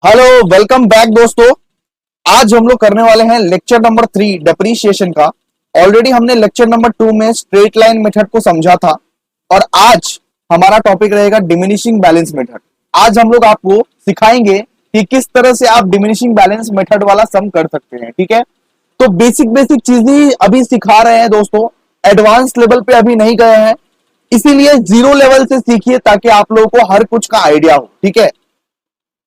Hello, welcome back दोस्तों। आज हम लोग करने वाले हैं लेक्चर नंबर 3 डेप्रीशिएशन का। ऑलरेडी हमने लेक्चर नंबर 2 में स्ट्रेट लाइन मेथड को समझा था और आज हमारा टॉपिक रहेगा डिमिनिशिंग बैलेंस मेथड। आज हम लोग आपको सिखाएंगे कि किस तरह से आप डिमिनिशिंग बैलेंस मेथड वाला सम कर सकते हैं। ठीक है, तो बेसिक बेसिक चीजें अभी सिखा रहे हैं दोस्तों, एडवांस लेवल पे अभी नहीं गए हैं, इसीलिए जीरो लेवल से सीखिए ताकि आप लोगों को हर कुछ का आइडिया हो। ठीक है,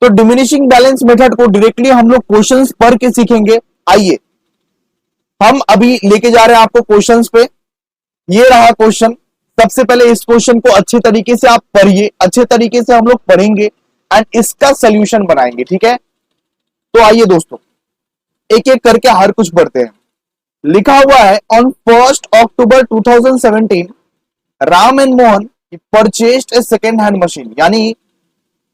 तो डिमिनिशिंग बैलेंस मेथड को डायरेक्टली हम लोग क्वेश्चंस पढ़ के सीखेंगे। आइए हम अभी लेके जा रहे हैं आपको क्वेश्चंस पे। ये रहा क्वेश्चन। सबसे पहले इस क्वेश्चन को अच्छे तरीके से आप पढ़िए, अच्छे तरीके से हम लोग पढ़ेंगे एंड इसका सोल्यूशन बनाएंगे। ठीक है, तो आइए दोस्तों एक एक करके हर कुछ पढ़ते हैं। लिखा हुआ है on 1 October 2017 Ram and Mohan purchased A second hand machine, यानी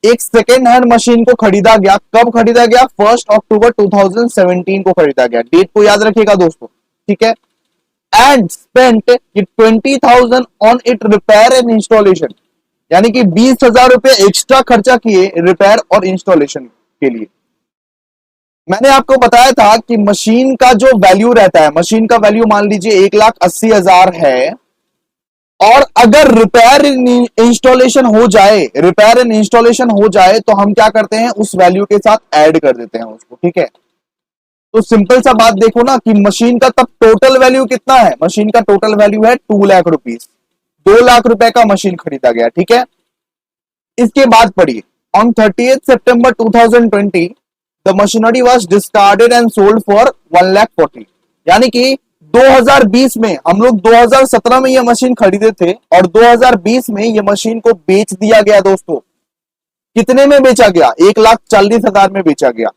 एक सेकेंड हैंड मशीन को खरीदा गया। कब खरीदा गया? 1 अक्टूबर 2017 को खरीदा गया। डेट को याद रखिएगा दोस्तों। ठीक है, and spent 20,000 on it repair and installation, यानी कि 20,000 रुपए एक्स्ट्रा खर्चा किए रिपेयर और इंस्टॉलेशन के लिए। मैंने आपको बताया था कि मशीन का जो वैल्यू रहता है, मशीन का वैल्यू मान लीजिए 1,80,000 है, और अगर रिपेयर इंस्टॉलेशन हो जाए, रिपेयर एंड इंस्टॉलेशन हो जाए तो हम क्या करते हैं, उस वैल्यू के साथ ऐड कर देते हैं उसको। ठीक है, तो सिंपल सा बात देखो ना कि मशीन का तब टोटल वैल्यू कितना है? मशीन का टोटल वैल्यू है 2 लाख रुपीस। 2 लाख रुपए का मशीन खरीदा गया। ठीक है, इसके बाद पढ़िए on 30th September 2020 the machinery was discarded and sold for 1,40,000, यानी कि 2020 में हम लोग 2017 में ये मशीन खरीदे थे और 2020 में ये मशीन को बेच दिया गया दोस्तों। कितने में बेचा गया? 1,40,000 में बेचा गया।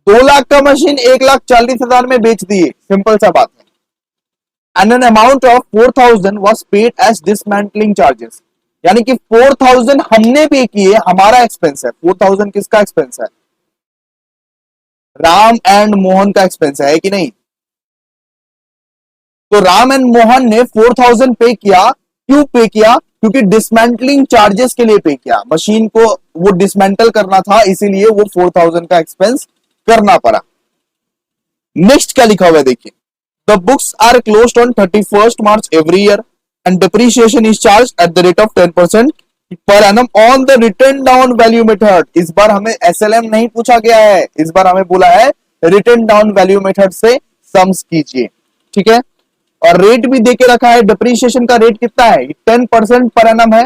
2 लाख का मशीन 1,40,000 में बेच दिए, सिंपल सा बात है। And an amount of 4,000 was paid as dismantling charges, यानी कि 4,000 हमने पे किए, हमारा एक्सपेंस है। 4,000 किसका एक्सपेंस है? राम एंड मोहन का एक्सपेंस है कि नहीं? तो राम एंड मोहन ने 4,000 पे किया। क्यों पे किया? क्योंकि डिसमेंटलिंग चार्जेस के लिए पे किया। मशीन को वो डिसमेंटल करना था, इसीलिए वो 4,000 का एक्सपेंस करना पड़ा। नेक्स्ट क्या लिखा हुआ है देखिए, the books are closed on 31st March every year and depreciation is charge at the rate of 10% per annum on the written down value method. इस बार हमें एसएलएम नहीं पूछा गया है, इस बार हमें बोला है रिटर्न डाउन वैल्यू मेथड से सम्स कीजिए। ठीक है, और रेट भी देके रखा है। डिप्रीशिएशन का रेट कितना है? 10% पर एनम है।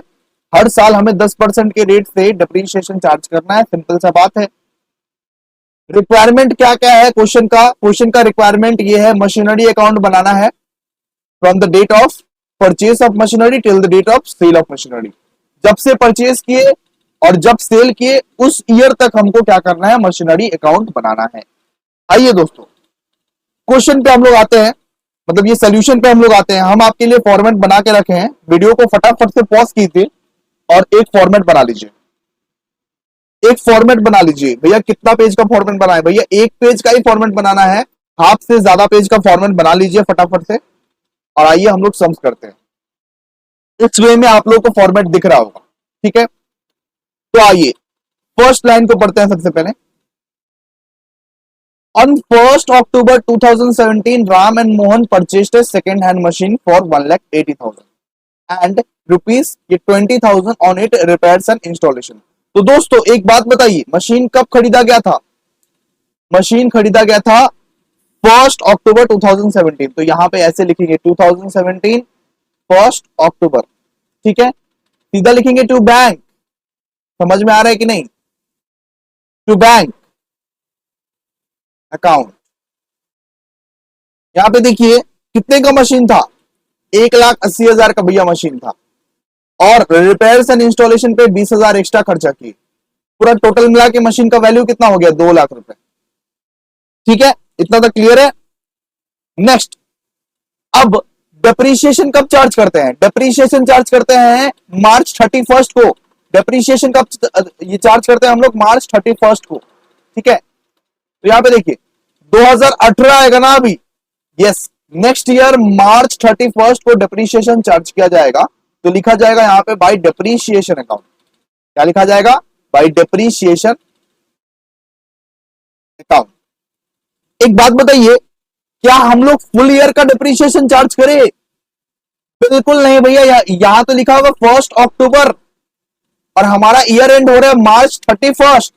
हर साल हमें 10% के रेट से डिप्रीशिएशन चार्ज करना है, सिंपल सा बात है। रिक्वायरमेंट क्या क्या है क्वेश्चन का रिक्वायरमेंट ये है, मशीनरी अकाउंट बनाना है from the date of purchase of machinery till the date of sale of machinery. जब से परचेज किए और जब सेल किए उस ईयर तक हमको क्या करना है? मशीनरी अकाउंट बनाना है। आइए दोस्तों क्वेश्चन पे हम लोग आते हैं, मतलब ये सोल्यूशन पे हम लोग आते हैं। हम आपके लिए फॉर्मेट बना के रखे हैं, वीडियो को फटाफट से पॉज कीजिए और एक फॉर्मेट बना लीजिए। एक फॉर्मेट बना लीजिए भैया। कितना पेज का फॉर्मेट बनाए भैया? एक पेज का ही फॉर्मेट बनाना है, हाफ से ज्यादा पेज का फॉर्मेट बना लीजिए फटाफट से। और आइए हम लोग सम्स करते हैं। इस वे में आप लोग को फॉर्मेट दिख रहा होगा। ठीक है, तो आइए फर्स्ट लाइन को पढ़ते हैं सबसे पहले। On 1st October 2017, Ram and Mohan purchased a second-hand machine for 1,80,000 and rupees 20,000 on it repairs and installation। तो दोस्तों एक बात बताइए, मशीन कब खरीदा गया था? मशीन खरीदा गया था 1 अक्टूबर 2017। तो यहां पे ऐसे लिखेंगे 2017 1 अक्टूबर। ठीक है, सीधा लिखेंगे टू बैंक। समझ में आ रहा है कि नहीं? To bank account. यहां पे देखिए कितने का मशीन था? 1,80,000 का भैया मशीन था, और रिपेयर्स एंड इंस्टॉलेशन पे 20,000 एक्स्ट्रा खर्चा किए। पूरा टोटल मिला के मशीन का वैल्यू कितना हो गया? 2 लाख रुपए। ठीक है, इतना तो क्लियर है। नेक्स्ट, अब डेप्रीशिएशन कब चार्ज करते हैं? डेप्रीशिएशन चार्ज करते हैं मार्च 31 को। डेप्रीशिएशन कब ये चार्ज करते हैं हम लोग? मार्च 31 को। ठीक है, तो यहां पे देखिए 2018 आएगा ना अभी। यस, नेक्स्ट ईयर मार्च 31 को डेप्रीशिएशन चार्ज किया जाएगा। तो लिखा जाएगा यहां पे बाय डेप्रीशिएशन अकाउंट। क्या लिखा जाएगा? By depreciation account. एक बात बताइए, क्या हम लोग फुल ईयर का डिप्रीशिएशन चार्ज करें? बिल्कुल नहीं भैया, यहां तो लिखा होगा 1 अक्टूबर और हमारा ईयर एंड हो रहा है March 31।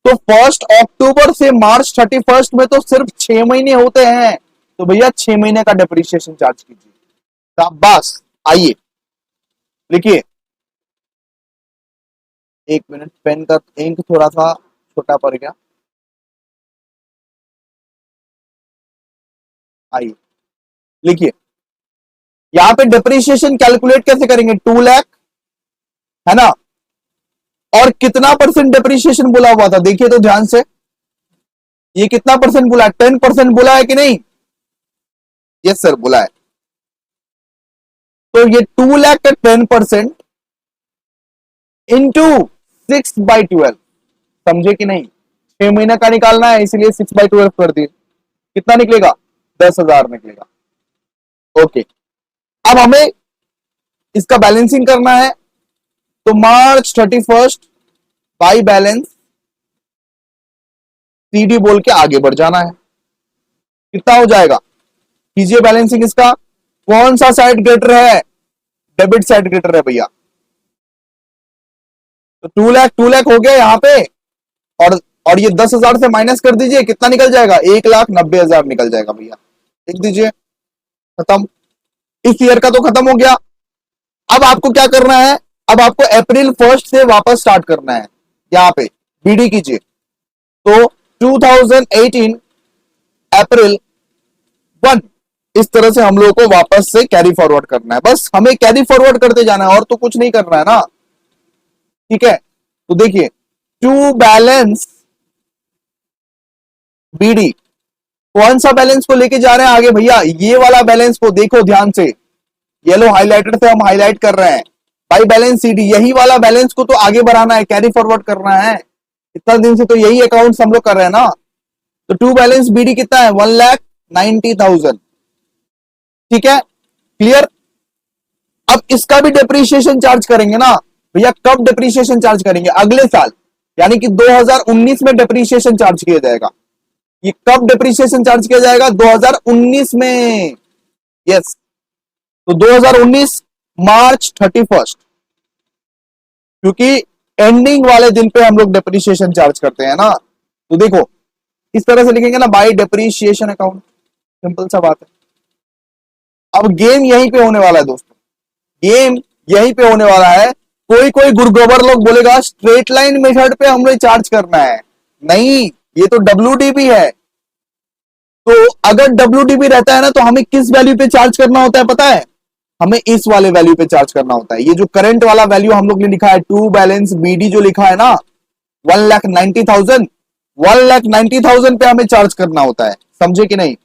तो 1 अक्टूबर से March 31 में तो सिर्फ 6 महीने होते हैं, तो भैया 6 महीने का डिप्रीशिएशन चार्ज कीजिए। शाबाश, आइए लिखिए। एक मिनट, पेन का इंक थोड़ा सा छोटा पड़ गया। आइए लिखिए, यहां पे डिप्रीशिएशन कैलकुलेट कैसे करेंगे? 2 लाख है ना, और कितना परसेंट डिप्रीशिएशन बोला हुआ था देखिए तो ध्यान से, ये कितना परसेंट बोला है? 10% बोला है कि नहीं? यस सर बोला है। तो ये 2 लाख का 10% इंटू 6/12, समझे कि नहीं? 6 महीने का निकालना है, इसलिए 6/12 कर दिए। कितना निकलेगा? 10,000 निकलेगा। ओके, अब हमें इसका बैलेंसिंग करना है, तो March 31 बाई बैलेंस सीडी बोल के आगे बढ़ जाना है। कितना हो जाएगा? कीजिए बैलेंसिंग इसका। कौन सा साइड ग्रेटर है? डेबिट साइड ग्रेटर है भैया। तो 2 लाख हो गया यहाँ पे, और ये 10,000 से माइनस कर दीजिए, कितना निकल जाएगा? 1,90,000 निकल जाएगा भैया। लिख दीजिए, खत्म। इस ईयर का तो खत्म हो गया। अब आपको क्या करना है? अब आपको April 1 से वापस स्टार्ट करना है। यहाँ पे बीडी कीजिए, तो 2018 April 1, इस तरह से हम लोगों को वापस से कैरी फॉरवर्ड करना है। बस हमें कैरी फॉरवर्ड करते जाना है, और तो कुछ नहीं करना है ना। ठीक है, तो देखिए, टू बैलेंस बीडी, कौन सा बैलेंस को लेके जा रहे हैं आगे भैया? ये वाला बैलेंस को देखो ध्यान से, येलो हाइलाइटर से हम हाईलाइट कर रहे हैं। बाई बैलेंस सीडी, यही वाला बैलेंस को तो आगे बढ़ाना है, कैरी फॉरवर्ड करना है। इतना दिन से तो यही अकाउंट्स हम लोग कर रहे हैं ना। तो टू बैलेंस बीडी कितना है? 1,90,000। ठीक है, क्लियर। अब इसका भी डिप्रीशिएशन चार्ज करेंगे ना भैया। कब डिप्रीशिएशन चार्ज करेंगे? अगले साल, यानी कि 2019 में डिप्रीशिएशन चार्ज किया जाएगा। ये कब डिप्रीशिएशन चार्ज किया जाएगा? 2019 में। यस, तो 2019 March 31, क्योंकि एंडिंग वाले दिन पे हम लोग डिप्रीशिएशन चार्ज करते हैं ना। तो देखो, इस तरह से लिखेंगे ना, बाय डिप्रीशिएशन अकाउंट। सिंपल सा बात है। अब गेम यहीं पे होने वाला है दोस्तों, गेम यहीं पे होने वाला है। कोई कोई गुरगोबर लोग बोलेगा स्ट्रेट लाइन मेथड पे हम लोग चार्ज करना है। नहीं, ये तो WDB है। तो अगर WDB रहता है ना, तो हमें किस वैल्यू पे चार्ज करना होता है पता है? हमें इस वाले वैल्यू पे चार्ज करना होता है। ये जो करंट वाला वैल्यू हम लोग ने लिखा है, टू बैलेंस बीडी जो लिखा है ना, 1,90,000, 1,90,000 पे हमें चार्ज करना होता है। समझे कि नहीं?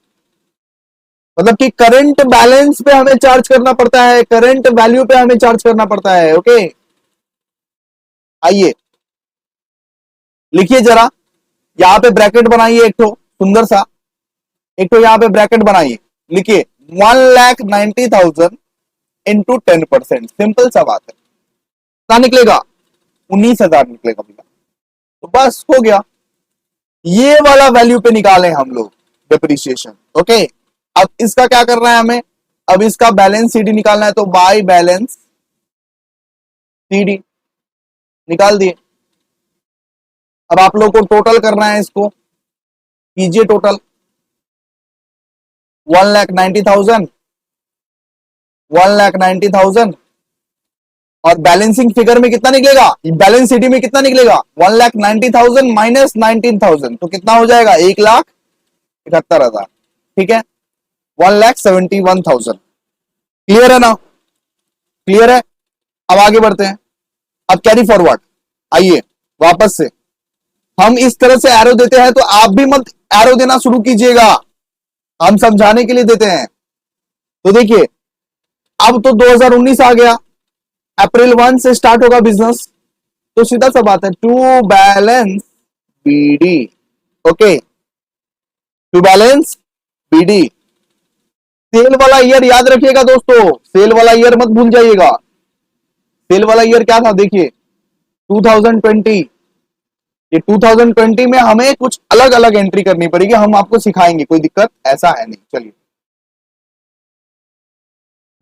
मतलब कि करंट बैलेंस पे हमें चार्ज करना पड़ता है, करंट वैल्यू पे हमें चार्ज करना पड़ता है। ओके, आइए लिखिए जरा, यहां पे ब्रैकेट बनाइए एक तो सुंदर सा, एक तो यहां पे ब्रैकेट बनाइए, लिखिए 1,90,000 इंटू 10%। सिंपल सा बात है। क्या निकलेगा? 19,000 निकलेगा भैया। तो बस हो गया, ये वाला वैल्यू पे निकाले हम लोग डिप्रीशिएशन। ओके, अब इसका क्या करना है हमें? अब इसका बैलेंस सीडी निकालना है, तो बाय बैलेंस सीडी निकाल दिए। अब आप लोग को टोटल करना है, इसको कीजिए टोटल। 1,90,000, 1,90,000, और बैलेंसिंग फिगर में कितना निकलेगा? बैलेंस सीडी में कितना निकलेगा? 1,90,000 माइनस 19,000, तो कितना हो जाएगा? 1,71,000। ठीक है, 1,71,000। क्लियर है ना? क्लियर है। अब आगे बढ़ते हैं। अब कैरी फॉरवर्ड, आइए वापस से हम इस तरह से एरो देते हैं, तो आप भी मत एरो देना शुरू कीजिएगा, हम समझाने के लिए देते हैं। तो देखिए, अब तो 2019 आ गया, April 1 से स्टार्ट होगा बिजनेस, तो सीधा सा बात है, to balance BD. Okay, to balance BD. Sale वाला ईयर याद रखिएगा दोस्तों, सेल वाला ईयर मत भूल जाइएगा। सेल वाला ईयर क्या था? देखिए 2020, ये 2020 में हमें कुछ अलग अलग एंट्री करनी पड़ेगी, हम आपको सिखाएंगे, कोई दिक्कत ऐसा है नहीं। चलिए,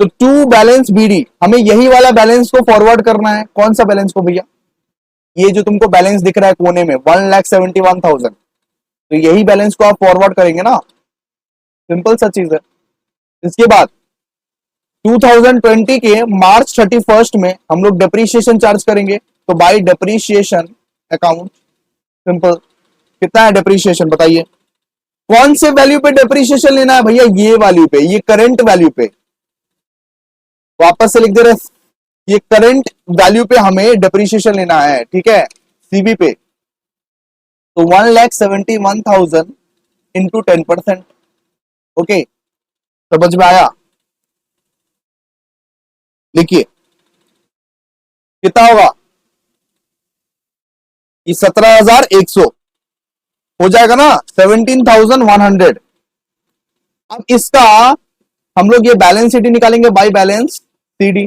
तो टू बैलेंस बीडी, हमें यही वाला बैलेंस को फॉरवर्ड करना है। कौन सा बैलेंस को भैया? ये जो तुमको बैलेंस दिख रहा है कोने में 1,71,000, तो यही बैलेंस को आप फॉरवर्ड करेंगे ना, सिंपल सा चीज है। इसके बाद 2020 के मार्च 31 में हम लोग डेप्रीशिएशन चार्ज करेंगे, तो बाय डेप्रीशिएशन अकाउंट, सिंपल, कितना है डेप्रीशिएशन बताइए? कौन से वैल्यू पे डेप्रीशिएशन लेना है भैया? ये वैल्यू पे, ये करंट वैल्यू पे, वापस से लिख दे रहे, ये करंट वैल्यू पे हमें डेप्रीशिएशन लेना है, ठीक है, सीबी पे। तो 1,71,000 इंटू 10%, ओके, समझ में आया? लिखिए कितना होगा, ये 17,100 हो जाएगा ना, 17,100। अब इसका हम लोग ये बैलेंस सीडी निकालेंगे, बाय बैलेंस सीडी,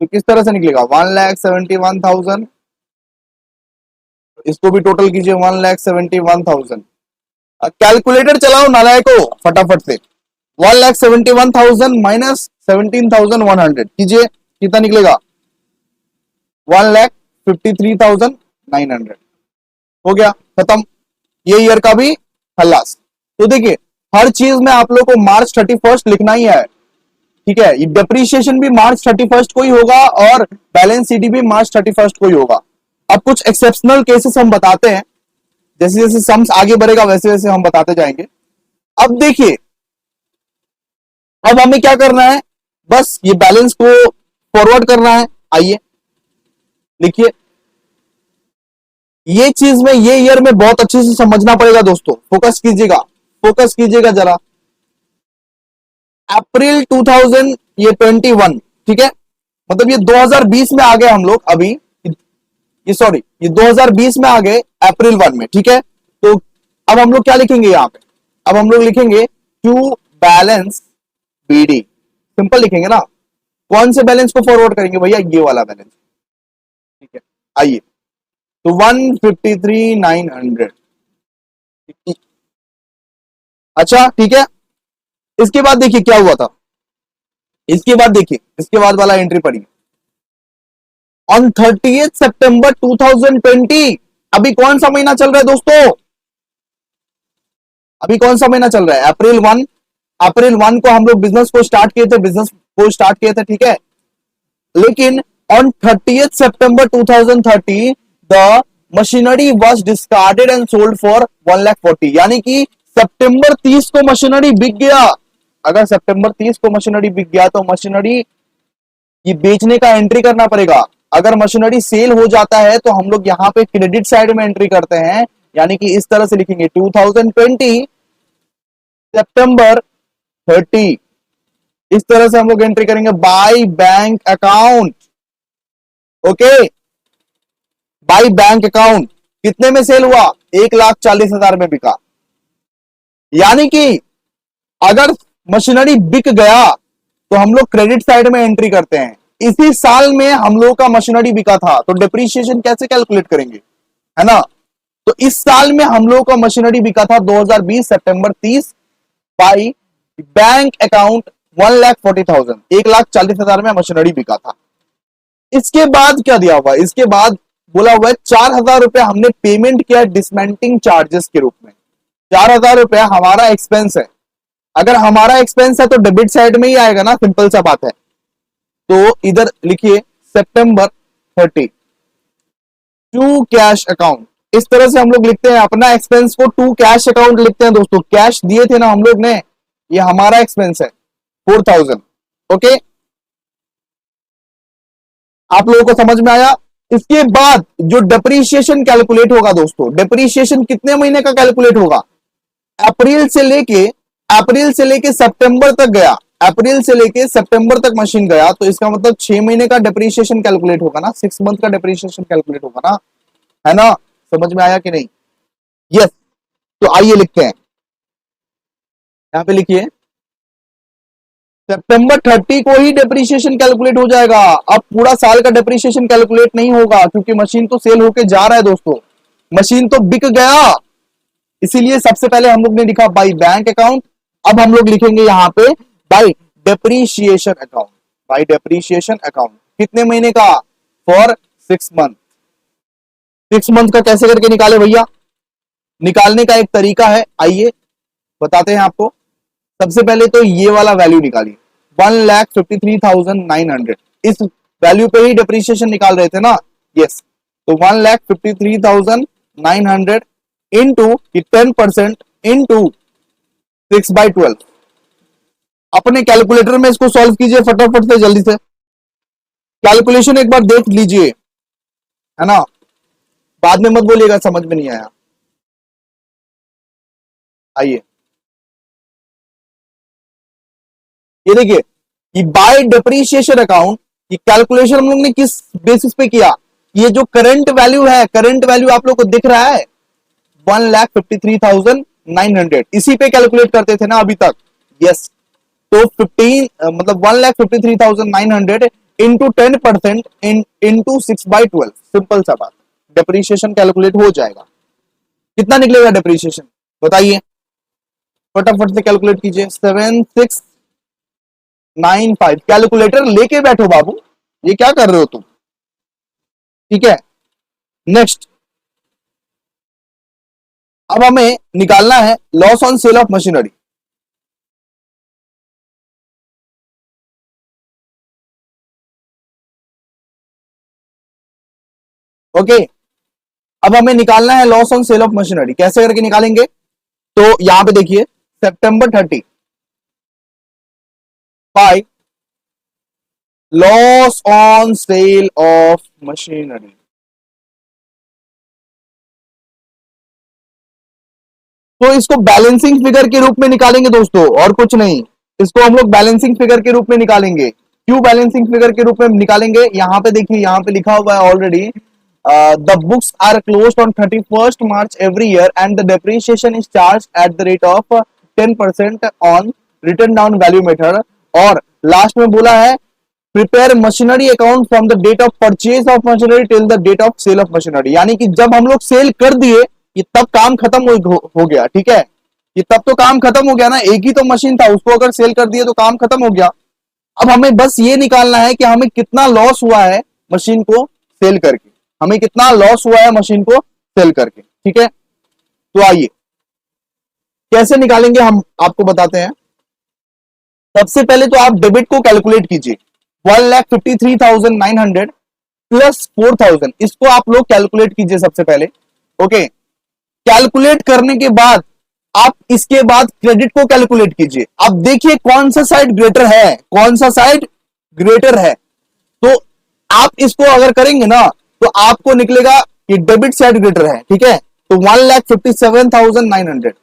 तो किस तरह से निकलेगा? 1,71,000, इसको भी टोटल कीजिए 1,71,000। कैलकुलेटर चलाओ नालायको फटाफट से, 1,71,000 माइनस 17,100 कीजिए, कितना निकलेगा? 1,53,900। हो गया, खत्म, ये ईयर का भी खल्लास। तो देखिए, हर चीज में आप लोग को मार्च 31 लिखना ही है, ठीक है, ये डेप्रीशिएशन भी मार्च 31 को ही होगा और बैलेंस सीडी भी मार्च 31 को ही होगा। अब कुछ एक्सेप्शनल केसेस हम बताते हैं, जैसे जैसे सम्स आगे बढ़ेगा वैसे वैसे हम बताते जाएंगे। अब देखिए, अब हमें क्या करना है, बस ये बैलेंस को फॉरवर्ड करना है। आइए लिखिए, ये चीज में, ये ईयर में बहुत अच्छे से समझना पड़ेगा दोस्तों, फोकस कीजिएगा, फोकस कीजिएगा जरा। अप्रैल 2021, ठीक है, मतलब ये 2020 में आ गए हम लोग अभी, ये सॉरी, ये 2020 में आ गए अप्रैल 1 में, ठीक है। तो अब हम लोग क्या लिखेंगे यहां पे? अब हम लोग लिखेंगे टू बैलेंस बीडी, सिंपल लिखेंगे ना। कौन से बैलेंस को फॉरवर्ड करेंगे भैया? ये वाला बैलेंस, ठीक है। आइए, तो 153,900, अच्छा ठीक है। इसके बाद देखिए क्या हुआ था, इसके बाद देखिए, इसके बाद वाला एंट्री पड़ी ऑन 30 सितंबर 2020। अभी कौन सा महीना चल रहा है दोस्तों? अभी कौन सा महीना चल रहा है? अप्रैल 1। अप्रैल 1 को हम लोग बिजनेस को स्टार्ट किए थे, बिजनेस को स्टार्ट किए थे, ठीक है। लेकिन on 30 September 2030 the machinery was discarded and sold for 1,40,000, यानी कि सितंबर 30 को मशीनरी बिक गया। अगर सितंबर 30 को मशीनरी बिक गया तो मशीनरी ये बेचने का एंट्री करना पड़ेगा। अगर मशीनरी सेल हो जाता है तो हम लोग यहाँ पे क्रेडिट साइड में एंट्री करते हैं, यानी कि इस तरह से लिखेंगे 2020 सितंबर 30, इस तरह से हम लोग एंट्री करेंगे by bank account, okay, by bank account. कितने में सेल हुआ? 1,40,000 में बिका। यानी कि अगर मशीनरी बिक गया तो हम लोग क्रेडिट साइड में एंट्री करते हैं। इसी साल में हम लोग का मशीनरी बिका था, तो डिप्रीशिएशन कैसे कैलकुलेट करेंगे, है ना? तो इस साल में हम लोग का मशीनरी बिका था 2020 सितंबर 30 बाई बैंक अकाउंट 1,40,000, 1,40,000 में मशीनरी बिका था। इसके बाद क्या दिया हुआ? इसके बाद बोला हुआ है 4,000 रुपए हमने पेमेंट किया डिसमेंटिंग चार्जेस के रूप में। 4,000 रुपए हमारा एक्सपेंस है। अगर हमारा एक्सपेंस है तो डेबिट साइड में ही आएगा ना, सिंपल सा बात है। तो इधर लिखिए सितंबर 30 टू कैश अकाउंट, इस तरह से हम लोग लिखते हैं अपना एक्सपेंस को, टू कैश अकाउंट लिखते हैं दोस्तों। कैश दिए थे ना हम लोग ने, ये हमारा एक्सपेंस है 4,000, ओके, आप लोगों को समझ में आया? इसके बाद जो डेप्रीशिएशन कैलकुलेट होगा दोस्तों, डेप्रीशिएशन कितने महीने का कैलकुलेट होगा? अप्रैल से लेके सितंबर तक गया, अप्रैल से लेके सितंबर तक मशीन गया, तो इसका मतलब 6 महीने का डेप्रीशिएशन कैलकुलेट होगा ना, 6 मंथ का डेप्रीशिएशन कैलकुलेट होगा ना, है ना? समझ में आया कि नहीं? यस। तो आइए लिखते हैं, यहां पे लिखिए सितंबर 30 को ही डेप्रीशिएशन कैलकुलेट हो जाएगा। अब पूरा साल का डेप्रीशिएशन कैलकुलेट नहीं होगा, क्योंकि मशीन तो सेल होके जा रहा है दोस्तों, मशीन तो बिक गया। इसीलिए सबसे पहले हम लोग ने लिखा बाई बैंक अकाउंट, अब हम लोग लिखेंगे यहां पे by depreciation account. By depreciation account कितने महीने का? For 6 month. 6 मंथ का कैसे करके निकाले भैया? निकालने का एक तरीका है, आइए बताते हैं आपको। सबसे पहले तो ये वाला वैल्यू निकालिए, 1,53,900। इस वैल्यू पे ही डिप्रीशिएशन निकाल रहे थे ना? यस। तो 1,53,900 इंटू 10% इंटू 6/12। अपने कैलकुलेटर में इसको सॉल्व कीजिए फटाफट से, जल्दी से कैलकुलेशन एक बार देख लीजिए, है ना? बाद में मत बोलिएगा समझ में नहीं आया। आइए ये देखिए कि बाय डिप्रीशिएशन अकाउंट की कैलकुलेशन हम लोग ने किस बेसिस पे किया? ये जो करंट वैल्यू है, करंट वैल्यू आप लोग को दिख रहा है 1,53,900, इसी पे कैलकुलेट करते थे ना अभी तक। यस। तो 15 मतलब 1,53,900 इंटू 10% इंटू 6/12, सिंपल सा बात, डिप्रीशिएशन कैलकुलेट हो जाएगा। कितना निकलेगा डिप्रीशिएशन बताइए, फटाफट से कैलकुलेट कीजिए। 7,695। कैलकुलेटर लेके बैठो बाबू, ये क्या कर रहे हो तुम? ठीक है, नेक्स्ट अब हमें निकालना है loss on sale of machinery. Okay, अब हमें निकालना है loss on sale of machinery. कैसे करके निकालेंगे? तो यहां पे देखिए, सितंबर 30 by loss on sale of machinery. तो इसको बैलेंसिंग फिगर के रूप में निकालेंगे दोस्तों, और कुछ नहीं। इसको हम लोग बैलेंसिंग फिगर के रूप में निकालेंगे। क्यों बैलेंसिंग फिगर के रूप में निकालेंगे? यहां पे देखिए, यहां पे लिखा हुआ है already, the books are closed on 31st March every year and the depreciation is charged at the rate of 10% on written down value method। और लास्ट में बोला है prepare machinery account from the date of purchase of machinery till the date of sale of machinery. यानी कि जब हम लोग cell कर दिए, ये तब काम खत्म हो गया। ठीक है, ये तब तो काम खत्म हो गया ना, एक ही तो मशीन था, उसको अगर सेल कर दिए तो काम खत्म हो गया। अब हमें बस ये निकालना है कि हमें कितना लॉस हुआ है मशीन को सेल करके, हमें कितना लॉस हुआ है मशीन को सेल करके। ठीक है, तो आइए कैसे निकालेंगे हम आपको बताते हैं। सबसे पहले तो आप डेबिट को कैलकुलेट कीजिए, 1,53,900 प्लस 4,000, इसको आप लोग कैलकुलेट कीजिए सबसे पहले। ओके, कैलकुलेट करने के बाद आप इसके बाद क्रेडिट को कैलकुलेट कीजिए। अब देखिए कौन सा साइड ग्रेटर है, कौन सा साइड ग्रेटर है। तो आप इसको अगर करेंगे ना तो आपको निकलेगा कि डेबिट साइड ग्रेटर है। ठीक है, तो 1,57,900,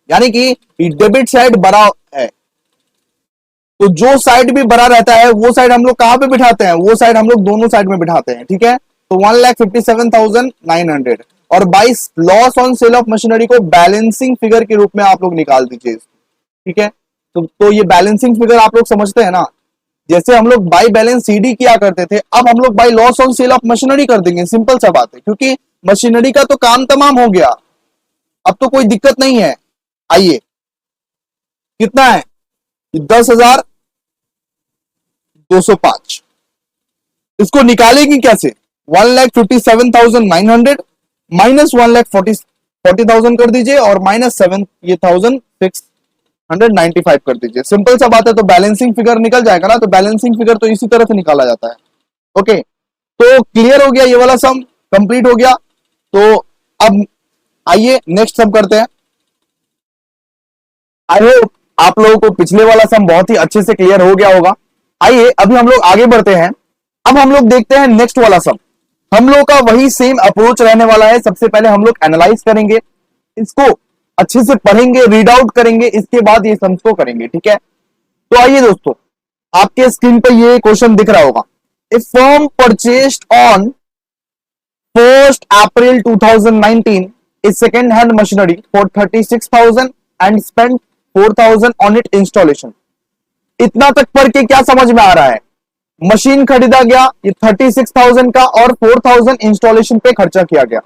यानी कि डेबिट साइड बड़ा है। तो जो साइड भी बड़ा रहता है वो साइड हम लोग कहां पे बिठाते हैं? वो साइड हम लोग दोनों साइड में बिठाते हैं। ठीक है, तो 1,57,900 और 22 loss on sale of machinery को बैलेंसिंग फिगर के रूप में आप लोग निकाल दीजिए। ठीक है, तो ये बैलेंसिंग फिगर आप लोग समझते हैं ना, जैसे हम लोग बाई बैलेंस सीडी किया करते थे, अब हम लोग by loss on sale of machinery कर देंगे। सिंपल सा बात है, क्योंकि मशीनरी का तो काम तमाम हो गया, अब तो कोई दिक्कत नहीं है। आइए कितना है? 10,205। इसको निकालेगी कैसे? 1,57,900 माइनस 1,40,000 कर दीजिए और माइनस 7,695 कर दीजिए। सिंपल सा बात है, तो बैलेंसिंग फिगर निकल जाएगा ना। तो बैलेंसिंग फिगर तो इसी तरह से निकाला जाता है। ओके, तो क्लियर हो गया, ये वाला सम कंप्लीट हो गया। तो अब आइए नेक्स्ट सम करते हैं। आई होप आप लोगों को पिछले वाला सम बहुत ही अच्छे से क्लियर हो गया होगा। आइए अभी हम लोग आगे बढ़ते हैं। अब हम लोग देखते हैं नेक्स्ट वाला सम। हम लोग का वही सेम अप्रोच रहने वाला है। सबसे पहले हम लोग एनालाइज करेंगे, इसको अच्छे से पढ़ेंगे, रीड आउट करेंगे, इसके बाद ये सम्स को करेंगे। ठीक है, तो आइए दोस्तों, आपके स्क्रीन पर ये क्वेश्चन दिख रहा होगा। A firm purchased on 1st April 2019 a second hand machinery for 36,000 and spent 4,000 on its installation. इतना तक पढ़ के क्या समझ में आ रहा है? मशीन खरीदा गया ये 36,000 का और 4,000 इंस्टॉलेशन पे खर्चा किया गया।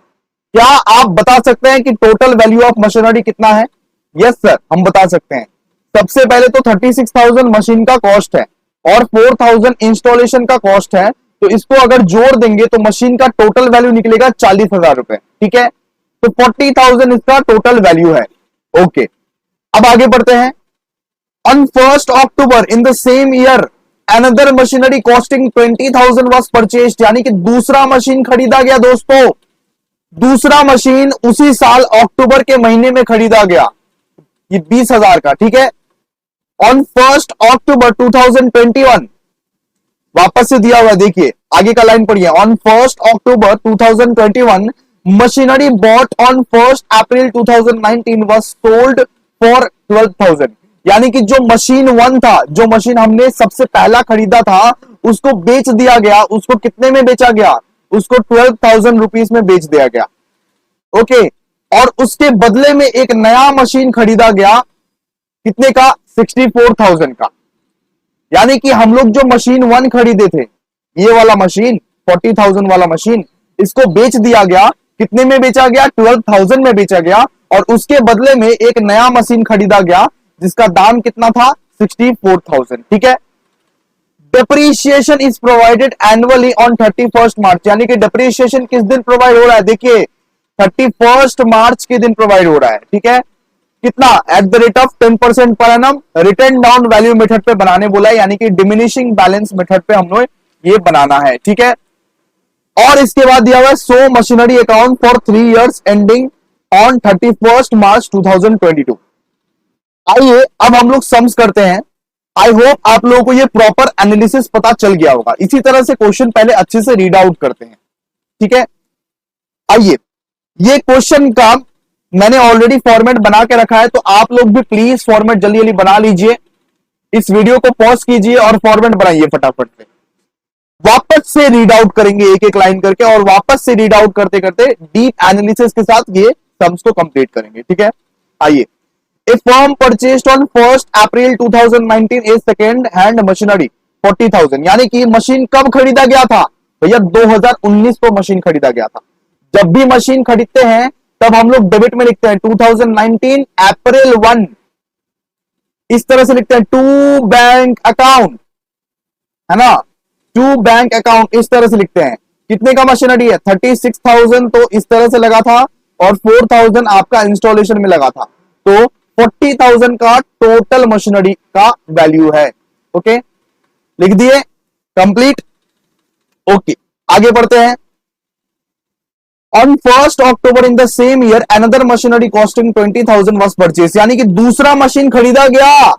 क्या आप बता सकते हैं कि टोटल वैल्यू ऑफ मशीनरी कितना है? यस सर, हम बता सकते हैं। सबसे पहले तो 36,000 मशीन का कॉस्ट है और 4,000 इंस्टॉलेशन का कॉस्ट है, तो इसको अगर जोड़ देंगे तो मशीन का टोटल वैल्यू निकलेगा 40,000 रुपए। ठीक है, तो 40,000 इसका टोटल वैल्यू है। ओके, अब आगे बढ़ते हैं। On 1st October in the same year another machinery costing 20,000 was purchased, यानी कि दूसरा मशीन खरीदा गया दोस्तों। दूसरा मशीन उसी साल अक्टूबर के महीने में खरीदा गया, ये 20,000 का। ठीक है, ऑन 1st October 2021, वापस से दिया हुआ है, देखिए आगे का लाइन पढ़िए। On 1st October 2021 machinery bought on 1st April 2019 was sold for 12,000, यानी कि जो मशीन 1 था, जो मशीन हमने सबसे पहला खरीदा था, उसको बेच दिया गया। उसको कितने में बेचा गया? उसको 12,000 रुपीज में बेच दिया गया। ओके, और उसके बदले में एक नया मशीन खरीदा गया, कितने का? 64,000 का। यानी कि हम लोग जो मशीन 1 खरीदे थे, ये वाला मशीन 40,000 वाला मशीन, इसको बेच दिया गया। कितने में बेचा गया? 12,000 में बेचा गया, और उसके बदले में एक नया मशीन खरीदा गया जिसका दाम कितना था? 64,000। ठीक है, depreciation is provided annually on 31st मार्च, यानी कि डेप्रीशिएशन किस दिन प्रोवाइड हो रहा है? देखिए 31st मार्च के दिन प्रोवाइड हो रहा है। ठीक है, कितना? Eight the rate of 10% per annum, return down value method पे बनाने बोला है, यानी कि डिमिनिशिंग बैलेंस मेथड पे हम लोग ये बनाना है। ठीक है, और इसके बाद दिया हुआ है so machinery account for 3 years ending on 31st March 2022। आइए अब हम लोग सम्स करते हैं। आई होप आप लोगों को ये प्रॉपर एनालिसिस पता चल गया होगा। इसी तरह से क्वेश्चन पहले अच्छे से रीड आउट करते हैं। ठीक है, आइए, ये क्वेश्चन का मैंने ऑलरेडी फॉर्मेट बना के रखा है, तो आप लोग भी प्लीज फॉर्मेट जल्दी जल्दी बना लीजिए। इस वीडियो को पॉज कीजिए और फॉर्मेट बनाइए फटाफट से। वापस से रीड आउट करेंगे एक एक लाइन करके, और वापस से रीड आउट करते करते डीप एनालिसिस के साथ ये सम्स को कंप्लीट करेंगे। ठीक है, आइए। A firm purchased on 1st April 2019 a second hand machinery 40,000, यानी कि मशीन कब खरीदा गया था भैया? 2019 को मशीन खरीदा गया था। जब भी मशीन खरीदते हैं तब हम लोग डेबिट में लिखते हैं 2019 अप्रैल 1, इस तरह से लिखते हैं टू बैंक अकाउंट, है ना, टू बैंक अकाउंट इस तरह से लिखते हैं। कितने का मशीनरी है? 36,000 तो इस तरह से लगा था, और 4,000 आपका इंस्टॉलेशन में लगा था, तो 40,000 का टोटल मशीनरी का वैल्यू है। ओके, लिख दिए, कंप्लीट। ओके, आगे बढ़ते हैं। On 1st October in the same year another machinery costing 20,000 was purchase, यानी कि दूसरा मशीन खरीदा गया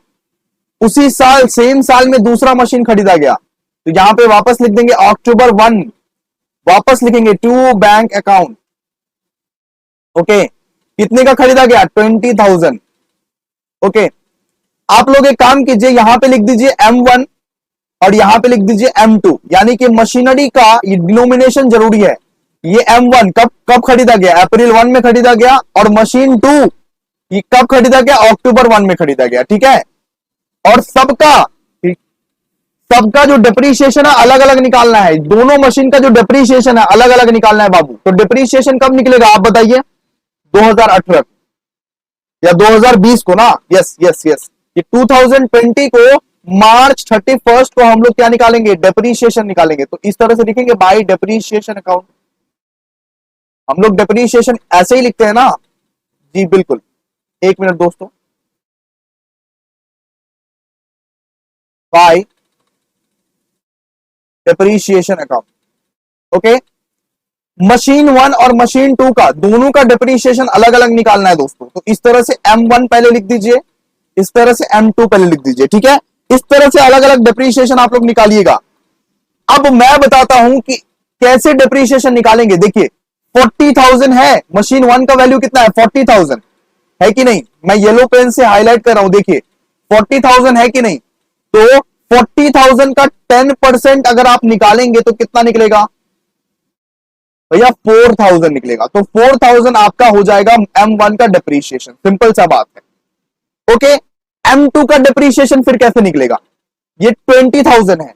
उसी साल, सेम साल में दूसरा मशीन खरीदा गया। तो यहां पे वापस लिख देंगे October 1, वापस लिखेंगे टू बैंक अकाउंट। ओके, कितने का खरीदा गया? 20,000। ओके, आप लोग एक काम कीजिए, यहां पे लिख दीजिए M1 और यहां पे लिख दीजिए M2, यानी कि मशीनरी का ये डिनोमिनेशन जरूरी है। ये M1 कब खरीदा गया? अप्रैल 1 में खरीदा गया, और मशीन 2 ये कब खरीदा गया? अक्टूबर 1 में खरीदा गया। ठीक है, और सबका जो डिप्रीशिएशन है अलग अलग निकालना है। दोनों मशीन का जो डिप्रीशिएशन है अलग अलग निकालना है बाबू। तो डिप्रीशिएशन कब निकलेगा आप बताइए? 2018 या 2020 को ना? यस यस यस, ये 2020 को मार्च 31 को हम लोग क्या निकालेंगे? डेप्रीशिएशन निकालेंगे। तो इस तरह से लिखेंगे बाय डेप्रीशिएशन अकाउंट। हम लोग डेप्रीशिएशन ऐसे ही लिखते हैं ना जी? बिल्कुल, एक मिनट दोस्तों। By depreciation account. Okay, machine 1 और मशीन 2 का दोनों का डेप्रीशिएशन अलग अलग निकालना है दोस्तों। तो इस तरह से M1 पहले लिख दीजिए, इस तरह से M2 पहले लिख दीजिए। ठीक है, इस तरह से अलग अलग डेप्रीशिएशन आप लोग निकालिएगा। अब मैं बताता हूं कि कैसे डेप्रीशिएशन निकालेंगे। देखिए 40,000 है, मशीन 1 का वैल्यू कितना है? 40,000 है कि नहीं? मैं येलो पेन से हाईलाइट कर रहा हूं, देखिए 40,000 है कि नहीं? तो 40,000 का 10% अगर आप निकालेंगे तो कितना निकलेगा भैया? 4,000 निकलेगा। तो 4,000 आपका हो जाएगा M1 का डेप्रीशिएशन। सिंपल सा बात है। ओके, M2 का डेप्रीशिएशन फिर कैसे निकलेगा? ये 20,000 है।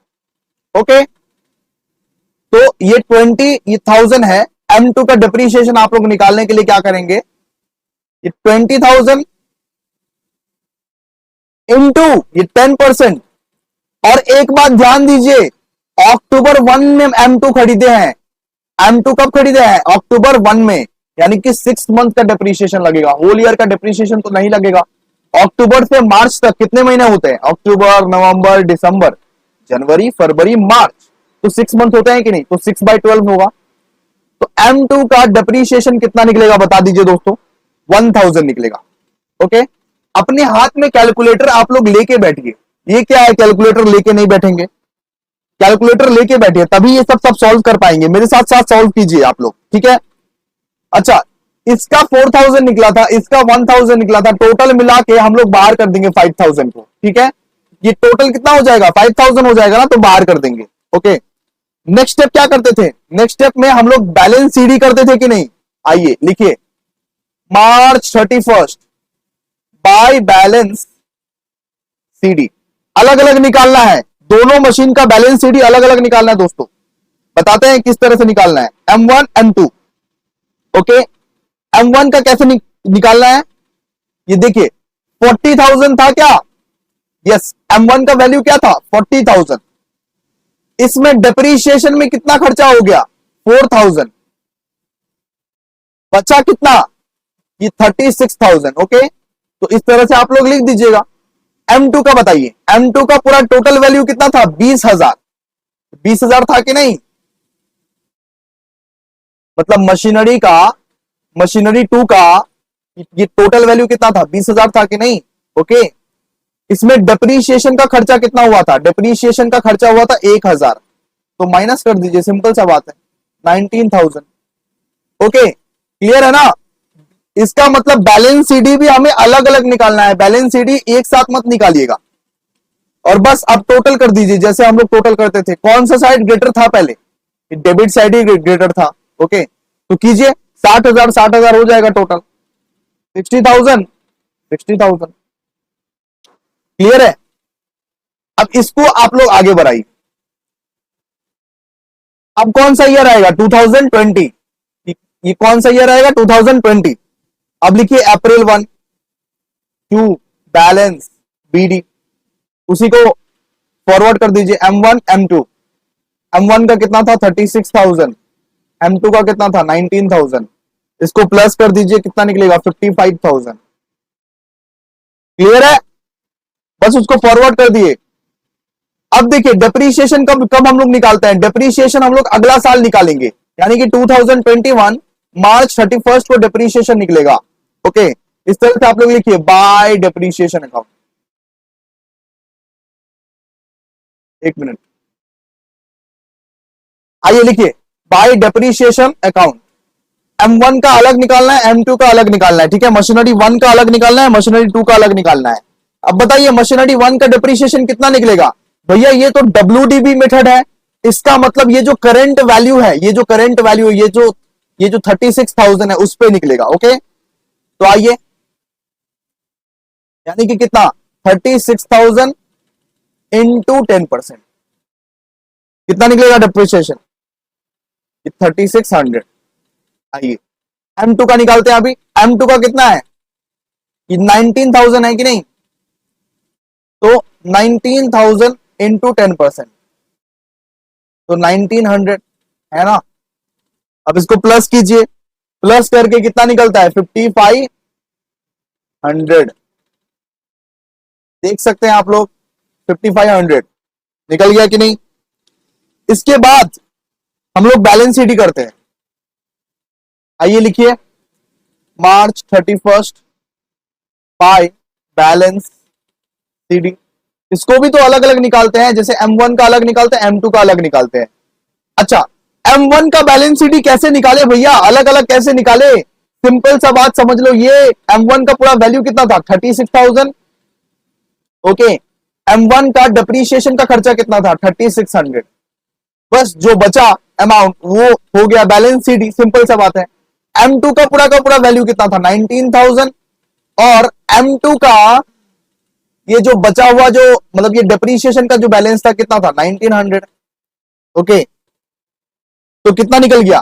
ओके, तो ये 20,000 है। M2 का डिप्रीशिएशन आप लोग निकालने के लिए क्या करेंगे, ये 20,000 इंटू ये 10%। और एक बात ध्यान दीजिए, अक्टूबर 1 में M2 खरीदे हैं। M2 कब खरीदे हैं, अक्टूबर 1 में, यानी कि 6 मंथ का डिप्रीशिएशन लगेगा, होल ईयर का डिप्रीशिएशन तो नहीं लगेगा। अक्टूबर से मार्च तक कितने महीने होते हैं, अक्टूबर, नवंबर, दिसंबर, जनवरी, फरवरी, मार्च, तो 6 मंथ होते हैं कि नहीं, तो 6/12 होगा। तो M2 का डिप्रीशिएशन कितना निकलेगा बता दीजिए दोस्तों, 1000 निकलेगा। ओके, अपने हाथ में कैलकुलेटर आप लोग लेके बैठिए। ये क्या है, कैलकुलेटर लेके नहीं बैठेंगे, कैलकुलेटर लेके बैठिए तभी ये सब सॉल्व कर पाएंगे। मेरे साथ साथ सॉल्व कीजिए आप लोग, ठीक है। अच्छा, इसका 4000 निकला था, इसका 1000 निकला था, टोटल मिला के हम लोग बाहर कर देंगे 5000 को, ठीक है। ये टोटल कितना हो जाएगा, 5000 हो जाएगा ना, तो बाहर कर देंगे। ओके, नेक्स्ट स्टेप क्या करते थे, नेक्स्ट स्टेप में हम लोग बैलेंस सीडी करते थे कि नहीं। आइए लिखिए, मार्च 31 बाय बैलेंस सीडी, अलग अलग निकालना है, दोनों मशीन का बैलेंस सीडी अलग अलग निकालना है दोस्तों। बताते हैं किस तरह से निकालना है, M1 M2। ओके, M1 का कैसे निकालना है, ये देखिए 40,000 था क्या, यस, M1 का वैल्यू क्या था 40,000। इसमें डिप्रीशिएशन में कितना खर्चा हो गया 4,000, बचा कितना, ये 36,000। ओके, तो इस तरह से आप लोग लिख दीजिएगा। M2 का बताइए, M2 का पूरा टोटल वैल्यू कितना था 20,000, 20,000 था कि नहीं, मतलब मशीनरी 2 का ये टोटल वैल्यू कितना था 20,000 था कि नहीं। ओके, इसमें डिप्रीशिएशन का खर्चा कितना हुआ था, डिप्रीशिएशन का खर्चा हुआ था 1,000, तो माइनस कर दीजिए, सिंपल सा बात है, 19,000। ओके, क्लियर है ना। इसका मतलब बैलेंस सीडी भी हमें अलग अलग निकालना है, बैलेंस सीडी एक साथ मत निकालिएगा। और बस अब टोटल कर दीजिए जैसे हम लोग टोटल करते थे। कौन सा साइड ग्रेटर था पहले, डेबिट साइड ही ग्रेटर था। ओके, तो कीजिए 60,000 60,000 हो जाएगा टोटल 60,000 60,000। क्लियर है। अब इसको आप लोग आगे बढ़ाइए। अब कौन सा ईयर आएगा 2020, ये कौन सा ईयर आएगा 2020। अब लिखिए अप्रैल 1 टू बैलेंस बीडी, उसी को फॉरवर्ड कर दीजिए M1 M2। M1 का कितना था 36,000, M2 का कितना था 19,000, इसको प्लस कर दीजिए कितना निकलेगा 55,000। क्लियर है, बस उसको फॉरवर्ड कर दिए। अब देखिए डिप्रीशिएशन कब कब हम लोग निकालते हैं, डिप्रीशिएशन हम लोग अगला साल निकालेंगे, यानी कि 2021 मार्च 31 को डिप्रीशिएशन निकलेगा। ओके, इस तरह से आप लोग लिखिए बाय डिप्रीशिएशन अकाउंट। एक मिनट, आइए लिखिए बाय डिप्रीशिएशन अकाउंट। M1 का अलग निकालना है, M2 का अलग निकालना है, ठीक है। मशीनरी 1 का अलग निकालना है, मशीनरी 2 का अलग निकालना है। अब बताइए मशीनरी 1 का डिप्रीशिएशन कितना निकलेगा भैया, ये तो WDB मेथड है, इसका मतलब ये जो करंट वैल्यू है, ये जो करंट वैल्यू, ये जो 36,000 है उस पे निकलेगा। ओके, तो आइए, यानी कि कितना 36,000 इंटू 10%, कितना निकलेगा डिप्रीशिएशन 3600। आइए M2 का निकालते हैं। अभी M2 का कितना है, ये 19,000 है कि नहीं, तो 19,000 इंटू 10%, तो 1900 है ना। अब इसको प्लस कीजिए, प्लस करके कितना निकलता है 5500, देख सकते हैं आप लोग 5500 निकल गया कि नहीं। इसके बाद हम लोग बैलेंस शीट करते हैं। आइए लिखिए मार्च 31 बाय बैलेंस सीडी, इसको भी तो अलग अलग निकालते हैं, जैसे M1 का अलग निकालते हैं, M2 का अलग निकालते हैं। अच्छा, M1 का बैलेंस सीडी कैसे निकाले भैया, अलग अलग कैसे निकाले, सिंपल सा बात समझ लो। ये M1 का पूरा वैल्यू कितना था 36,000। ओके, M1 का डिप्रीशिएशन का खर्चा कितना था 3600, बस जो बचा अमाउंट वो हो गया बैलेंस सीडी, सिंपल सा बात है। M2 का पूरा वैल्यू कितना था 19,000, और M2 का ये जो बचा हुआ जो मतलब ये डेप्रीशिएशन का जो बैलेंस था कितना था 1900। ओके, तो कितना निकल गया,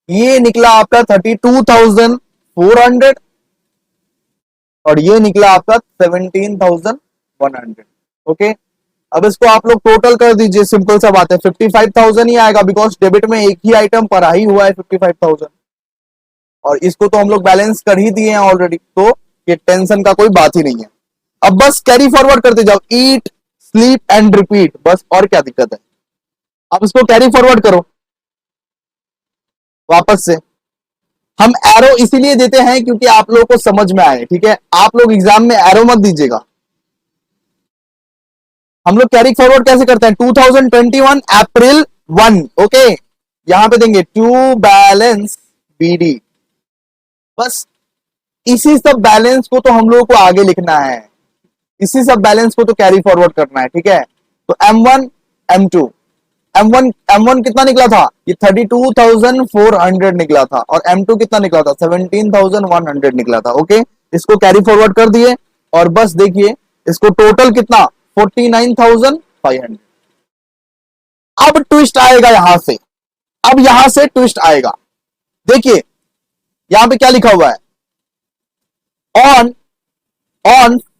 ये निकला आपका 32,400 और ये निकला आपका 17,100। ओके, अब इसको आप लोग टोटल कर दीजिए, सिंपल सा बात है 55,000 ही आएगा, बिकॉज डेबिट में एक ही आइटम पर ही हुआ है 55,000 और इसको तो हम लोग बैलेंस कर ही दिए हैं ऑलरेडी, तो ये टेंशन का कोई बात ही नहीं है। अब बस कैरी फॉरवर्ड करते जाओ, ईट स्लीप एंड रिपीट, बस, और क्या दिक्कत है। अब इसको कैरी फॉरवर्ड करो वापस से। हम एरो इसीलिए देते हैं क्योंकि आप लोगों को समझ में आए, ठीक है, आप लोग एग्जाम में एरो मत दीजिएगा। हम लोग कैरी फॉरवर्ड कैसे करते हैं, 2021 अप्रैल 1, ओके, यहां पे देंगे टू बैलेंस बीडी, बस इसी सब बैलेंस को तो हम लोगों को आगे लिखना है, इसी सब बैलेंस को तो कैरी फॉरवर्ड करना है, ठीक है। तो M1 M2, M1 कितना निकला था, ये 32,400 निकला था और M2 कितना निकला था 17,100 निकला था। ओके, इसको कैरी फॉरवर्ड कर दिए और बस देखिए इसको टोटल कितना 49,500। अब ट्विस्ट आएगा यहां से, अब यहां से ट्विस्ट आएगा, देखिए यहां पे क्या लिखा हुआ है, on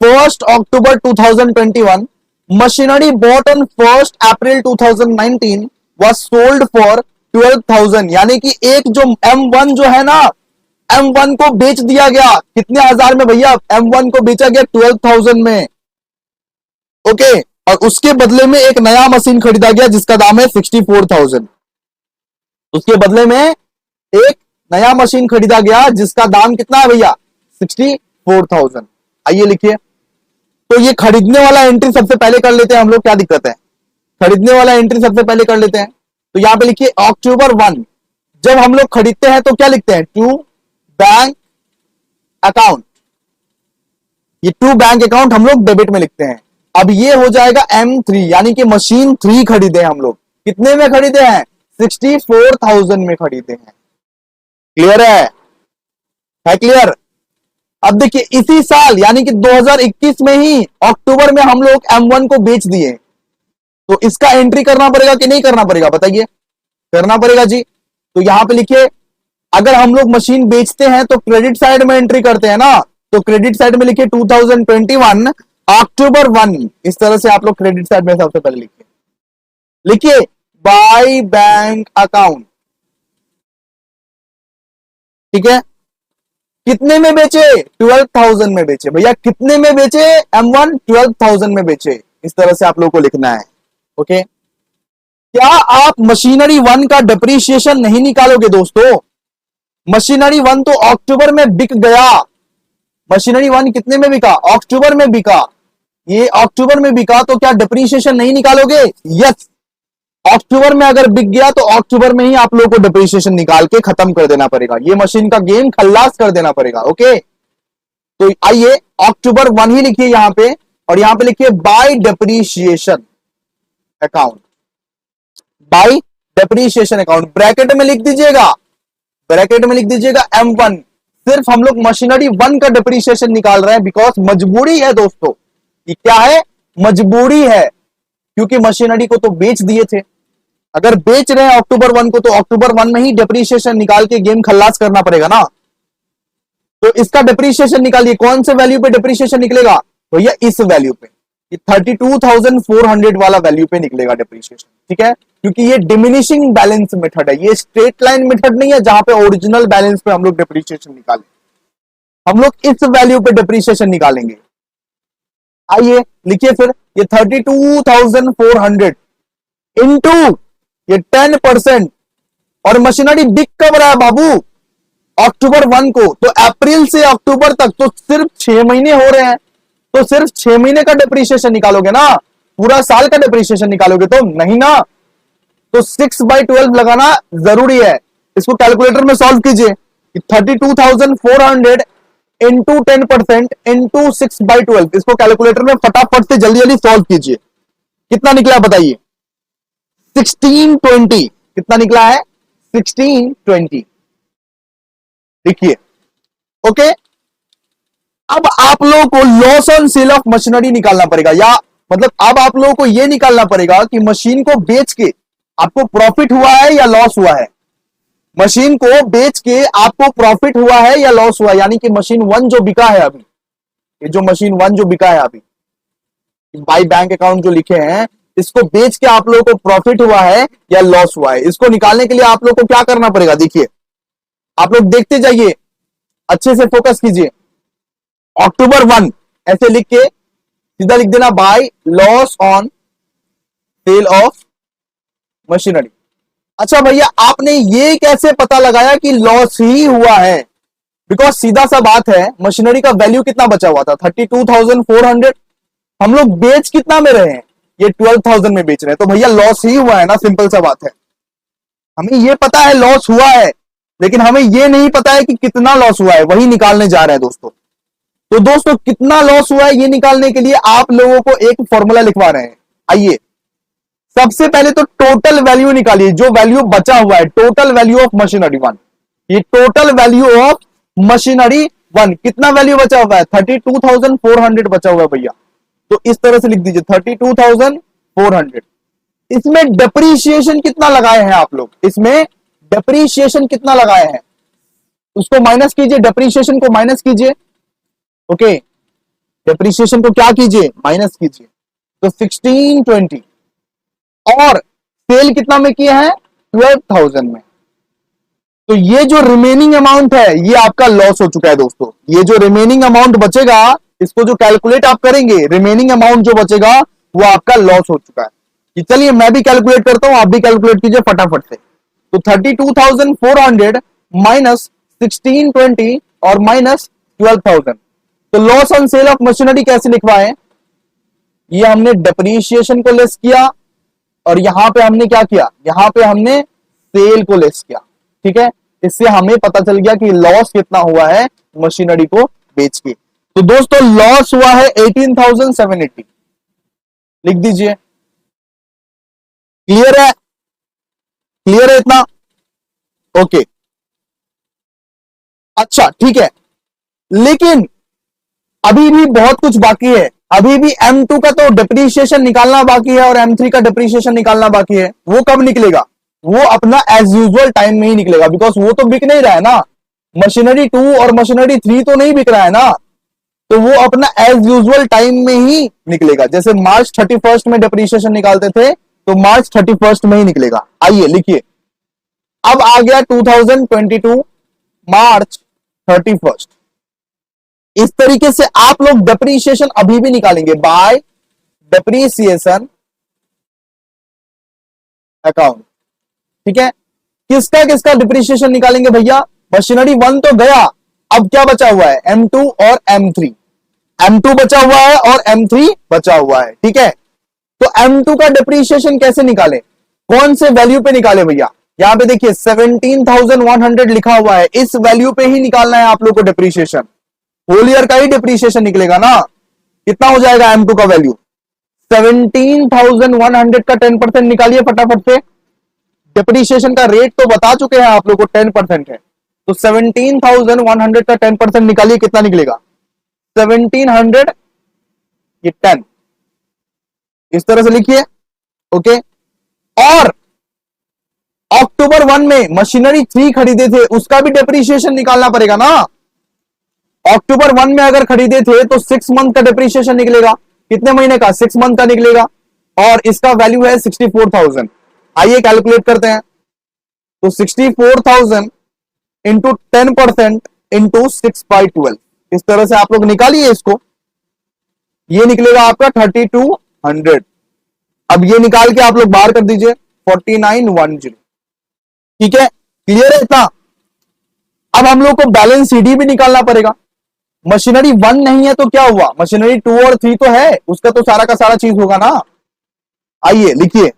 1st October 2021 machinery bought on 1st April 2019 was sold for 12,000, यानी कि एक जो M1 जो है ना, M1 को बेच दिया गया कितने हजार में भैया, M1 को बेचा गया 12,000 में। ओके, और उसके बदले में एक नया मशीन खरीदा गया जिसका दाम है 64,000, उसके बदले में एक नया मशीन खरीदा गया जिसका दाम कितना है भैया 64,000। आइए लिखिए, तो ये खरीदने वाला एंट्री सबसे पहले कर लेते हैं हम लोग, क्या दिक्कत है, खरीदने वाला एंट्री सबसे पहले कर लेते हैं। तो यहां पे लिखिए अक्टूबर 1, जब हम लोग खरीदते हैं तो क्या लिखते हैं, टू बैंक अकाउंट, ये टू बैंक अकाउंट हम लोग डेबिट में लिखते हैं। अब ये हो जाएगा M3, यानी कि मशीन 3 खरीदे हम लोग, कितने में खरीदे हैं 64,000 में खरीदे हैं। क्लियर है क्लियर। अब देखिए इसी साल यानी कि 2021 में ही अक्टूबर में हम लोग M1 को बेच दिए, तो इसका एंट्री करना पड़ेगा कि नहीं करना पड़ेगा, बताइए, करना पड़ेगा जी। तो यहां पे लिखिए, अगर हम लोग मशीन बेचते हैं तो क्रेडिट साइड में एंट्री करते हैं ना, तो क्रेडिट साइड में लिखिए 2021 अक्टूबर 1, इस तरह से आप लोग क्रेडिट साइड में सबसे पहले लिखिए बाय बैंक अकाउंट, ठीक है। कितने में बेचे 12,000 में बेचे भैया, कितने में बेचे M1 12,000 में बेचे, इस तरह से आप लोगों को लिखना है। ओके, क्या आप मशीनरी 1 का डिप्रीशिएशन नहीं निकालोगे दोस्तों, मशीनरी 1 तो अक्टूबर में बिक गया, मशीनरी 1 कितने में बिका, अक्टूबर में बिका, ये अक्टूबर में बिका, तो क्या डिप्रीशिएशन नहीं निकालोगे, यस, अक्टूबर में अगर बिक गया तो अक्टूबर में ही आप लोगों को डिप्रीशिएशन निकाल के खत्म कर देना पड़ेगा, ये मशीन का गेम खल्लास कर देना पड़ेगा। ओके, तो आइए अक्टूबर 1 ही लिखिए यहां पे, और यहां पे लिखिए by depreciation account, by depreciation account, bracket में लिख दीजिएगा, ब्रैकेट में लिख दीजिएगा M1। सिर्फ हम लोग मशीनरी 1 का डिप्रीशिएशन निकाल रहे हैं, बिकॉज मजबूरी है दोस्तों, ये क्या है, मजबूरी है, क्योंकि मशीनरी को तो बेच दिए थे, अगर बेच रहे हैं अक्टूबर 1 को तो अक्टूबर 1 में ही डिप्रीशिएशन निकाल के गेम खल्लास करना पड़ेगा ना। तो इसका डिप्रीशिएशन निकालिए, कौन से वैल्यू पे डिप्रीशिएशन निकलेगा भैया, इस वैल्यू पे, ये 32,400 वाला वैल्यू पे निकलेगा डिप्रीशिएशन, ठीक है, क्योंकि ये डिमिनिशिंग बैलेंस मेथड है, ये स्ट्रेट लाइन मेथड नहीं है जहां पे ओरिजिनल बैलेंस पे हम लोग डिप्रीशिएशन निकालें, हम लोग इस वैल्यू पे डिप्रीशिएशन निकालेंगे। आइए लिखिए फिर, ये 32,400 इंटू ये 10%, और मशीनरी बिक कब रहा है बाबू, अक्टूबर 1 को, तो अप्रैल से अक्टूबर तक तो सिर्फ 6 महीने हो रहे हैं, तो सिर्फ 6 महीने का डिप्रीशिएशन निकालोगे ना, पूरा साल का डिप्रीशिएशन निकालोगे तो नहीं ना, तो 6/12 लगाना जरूरी है। इसको कैलकुलेटर में सॉल्व कीजिए, 32,400 इंटू 10% इंटू 6/12, इसको कैलकुलेटर में फटाफट से जल्दी जल्दी सॉल्व कीजिए, कितना निकला बताइए, 1620, कितना निकला है 1620, देखिए। ओके, अब आप लोगों को loss on sale of machinery निकालना पड़ेगा, या मतलब अब आप लोगों को यह निकालना पड़ेगा कि मशीन को बेच के आपको प्रॉफिट हुआ है या लॉस हुआ है। मशीन को बेच के आपको प्रॉफिट हुआ है या लॉस हुआ है, यानी कि मशीन वन जो बिका है अभी, ये जो मशीन वन जो बिका है अभी बाई बैंक अकाउंट जो लिखे हैं, इसको बेच के आप लोगों को प्रॉफिट हुआ है या लॉस हुआ है। इसको निकालने के लिए आप लोग को क्या करना पड़ेगा, देखिए आप लोग देखते जाइए, अच्छे से फोकस कीजिए। अक्टूबर 1 ऐसे लिख के सीधा लिख देना by loss on sale of machinery. अच्छा भैया आपने ये कैसे पता लगाया कि लॉस ही हुआ है? बिकॉज सीधा सा बात है, मशीनरी का वैल्यू कितना बचा हुआ था 32,400, हम लोग बेच कितना में रहे हैं, ये 12,000 में बेच रहे हैं, तो भैया लॉस ही हुआ है ना, सिंपल सा बात है। हमें ये पता है लॉस हुआ है, लेकिन हमें ये नहीं पता है कि कितना लॉस हुआ है, वही निकालने जा रहे हैं दोस्तों। तो दोस्तों कितना लॉस हुआ है ये निकालने के लिए आप लोगों को एक फॉर्मूला लिखवा रहे हैं। आइए सबसे पहले तो टोटल वैल्यू निकालिए, जो वैल्यू बचा हुआ है, total value of machinery one. ये total value of machinery one कितना वैल्यू बचा हुआ है, 32,400 बचा हुआ है भैया। तो इस तरह से लिख दीजिए 32,400। इसमें डेप्रीशिएशन कितना लगाए हैं आप लोग, इसमें डेप्रीशिएशन कितना लगाए हैं उसको माइनस कीजिए, डेप्रीशिएशन को माइनस कीजिए। ओके, डेप्रीशिएशन को क्या कीजिए, माइनस कीजिए। तो 1620 और सेल कितना में किए हैं, 12,000 में। तो ये जो रिमेनिंग अमाउंट है ये आपका लॉस हो चुका है दोस्तों। ये जो रिमेनिंग अमाउंट बचेगा, इसको जो कैलकुलेट आप करेंगे, रिमेनिंग अमाउंट जो बचेगा वो आपका लॉस हो चुका है। कि चलिए मैं भी कैलकुलेट करता हूं, आप भी कैलकुलेट कीजिए फटाफट से। तो 32,400 माइनस 1620 और माइनस 12,000, तो loss on sale of machinery कैसे लिखवाएं, ये हमने डेप्रीशिएशन को लेस किया और यहां पे हमने क्या किया, यहां पे हमने सेल को लेस किया। ठीक है, इससे हमें पता चल गया कि लॉस कितना हुआ है मशीनरी को बेच के। तो दोस्तों लॉस हुआ है 18,780, लिख दीजिए। क्लियर है, क्लियर है इतना? ओके अच्छा ठीक है, लेकिन अभी भी बहुत कुछ बाकी है। अभी भी M2 का तो डिप्रीशिएशन निकालना बाकी है और M3 का डिप्रीशिएशन निकालना बाकी है। वो कब निकलेगा, वो अपना एज यूजुअल टाइम में ही निकलेगा, बिकॉज वो तो बिक नहीं रहा है ना, मशीनरी 2 और मशीनरी 3 तो नहीं बिक रहा है ना, तो वो अपना एज यूजुअल टाइम में ही निकलेगा। जैसे मार्च 31 में डिप्रीशिएशन निकालते थे, तो मार्च 31 में ही निकलेगा। आइए लिखिए, अब आ गया 2022 मार्च 31। इस तरीके से आप लोग डेप्रीशिएशन अभी भी निकालेंगे बाय डेप्रीशिएशन अकाउंट। ठीक है, किसका किसका डिप्रीशिएशन निकालेंगे भैया, मशीनरी 1 तो गया, अब क्या बचा हुआ है, M2 और M3। M2 बचा हुआ है और M3 बचा हुआ है। ठीक है, तो M2 का डिप्रीशिएशन कैसे निकाले, कौन से वैल्यू पे निकाले भैया, यहां पे देखिए 17,100 लिखा हुआ है, इस वैल्यू पे ही निकालना है आप लोग को डिप्रीशिएशन। होल ईयर का ही डिप्रीशिएशन निकलेगा ना, कितना हो जाएगा M2 का वैल्यू 17,100 का 10% निकालिए फटाफट से। डिप्रीशिएशन का रेट तो बता चुके हैं आप लोग को 10% है, तो 17,100 का 10% निकालिए, कितना निकलेगा 1700, ये 10, इस तरह से लिखिए। ओके, और अक्टूबर 1 में मशीनरी 3 खरीदे थे, उसका भी डिप्रीशिएशन निकालना पड़ेगा ना। अक्टूबर 1 में अगर खरीदे थे तो 6 मंथ का डिप्रीशिएशन निकलेगा, कितने महीने का, 6 मंथ का निकलेगा, और इसका वैल्यू है 64,000। आइए कैलकुलेट करते हैं। तो 64,000 इंटू 10% इंटू 6/12, इस तरह से आप लोग निकालिए इसको, ये निकलेगा आपका 3200। अब ये निकाल के आप लोग बाहर कर दीजिए 4910। ठीक है, क्लियर है इतना? अब हम लोग को बैलेंस सीडी भी निकालना पड़ेगा। मशीनरी 1 नहीं है तो क्या हुआ, मशीनरी 2 और 3 तो है, उसका तो सारा का सारा चीज होगा ना। आइए लिखिए,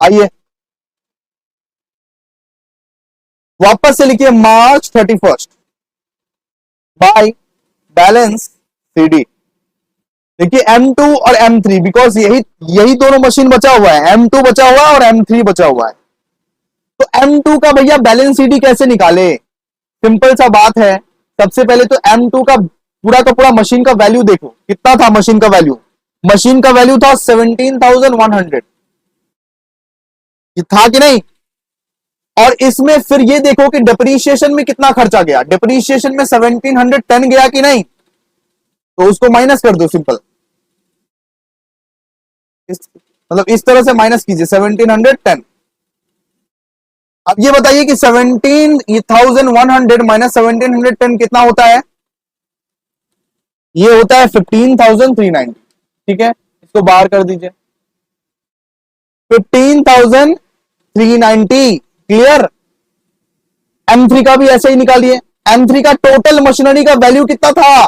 आइए वापस से लिखिए मार्च 31 बाय बैलेंस सीडी। देखिए M2 और M3, बिकॉज यही दोनों मशीन बचा हुआ है, M2 बचा हुआ है और M3 बचा हुआ है। तो M2 का भैया बैलेंस सीडी कैसे निकाले, सिंपल सा बात है, सबसे पहले तो M2 का पूरा मशीन का वैल्यू देखो, कितना था मशीन का वैल्यू। मशीन का वैल्यू था 17,100, ये था कि नहीं। और इसमें फिर ये देखो कि डिप्रीशिएशन में कितना खर्चा गया, डिप्रीशिएशन में 1710 गया कि नहीं, तो उसको माइनस कर दो सिंपल, मतलब इस तरह से माइनस कीजिए 1710। अब ये बताइए कि 17,100 माइनस 1710 कितना होता है, ये होता है 15,390। ठीक है, इसको बाहर कर दीजिए, 15,390। क्लियर। M3 का भी ऐसे ही निकालिए। M3 का टोटल मशीनरी का वैल्यू कितना था,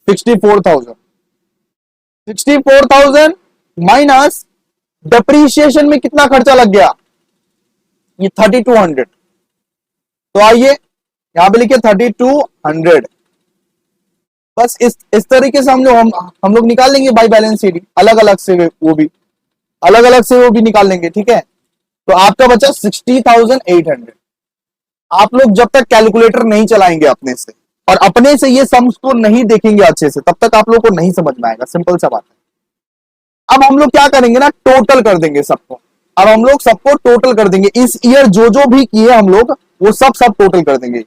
64,000। 64,000 माइनस डिप्रीशिएशन में कितना खर्चा लग गया, ये 3,200। तो आइए यहां पे लिखिए 3,200। बस इस तरीके से हम लोग निकाल लेंगे बाई बैलेंस शीट, अलग अलग से वो भी निकाल लेंगे। ठीक है, तो आपका बचा 60,800। आप लोग जब तक कैलकुलेटर नहीं चलाएंगे अपने से और अपने से ये सम्स को नहीं देखेंगे अच्छे से, तब तक आप लोग को नहीं समझ में आएगा। सिंपल सा बात है। अब हम लोग क्या करेंगे ना, टोटल कर देंगे सबको। अब हम लोग सबको टोटल कर देंगे, इस ईयर जो भी किए हम लोग वो सब टोटल कर देंगे।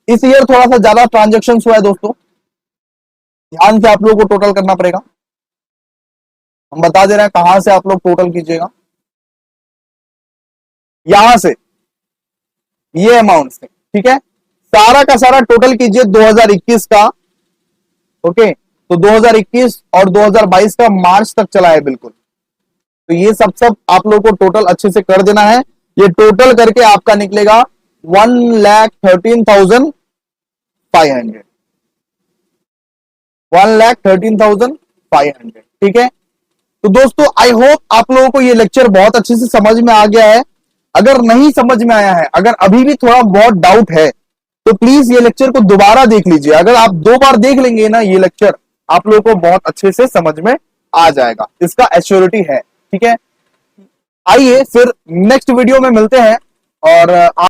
इस ईयर थोड़ा सा ज्यादा ट्रांजेक्शन हुआ है दोस्तों, ध्यान से आप लोग को टोटल करना पड़ेगा। हम बता दे रहे हैं कहां से आप लोग टोटल कीजिएगा, यहां से, ये अमाउंट से। ठीक है, सारा का सारा टोटल कीजिए 2021 का। ओके, तो 2021 और 2022 का मार्च तक चला है बिल्कुल। तो ये सब आप लोग को टोटल अच्छे से कर देना है। ये टोटल करके आपका निकलेगा 1,13,500, 1,13,500। ठीक है, तो दोस्तों आई होप आप लोगों को ये लेक्चर बहुत अच्छे से समझ में आ गया है। अगर नहीं समझ में आया है, अगर अभी भी थोड़ा बहुत डाउट है, तो प्लीज ये लेक्चर को दोबारा देख लीजिए। अगर आप 2 बार देख लेंगे ना ये लेक्चर, आप लोगों को बहुत अच्छे से समझ में आ जाएगा, इसका एश्योरिटी है। ठीक है, आइए फिर नेक्स्ट वीडियो में मिलते हैं। और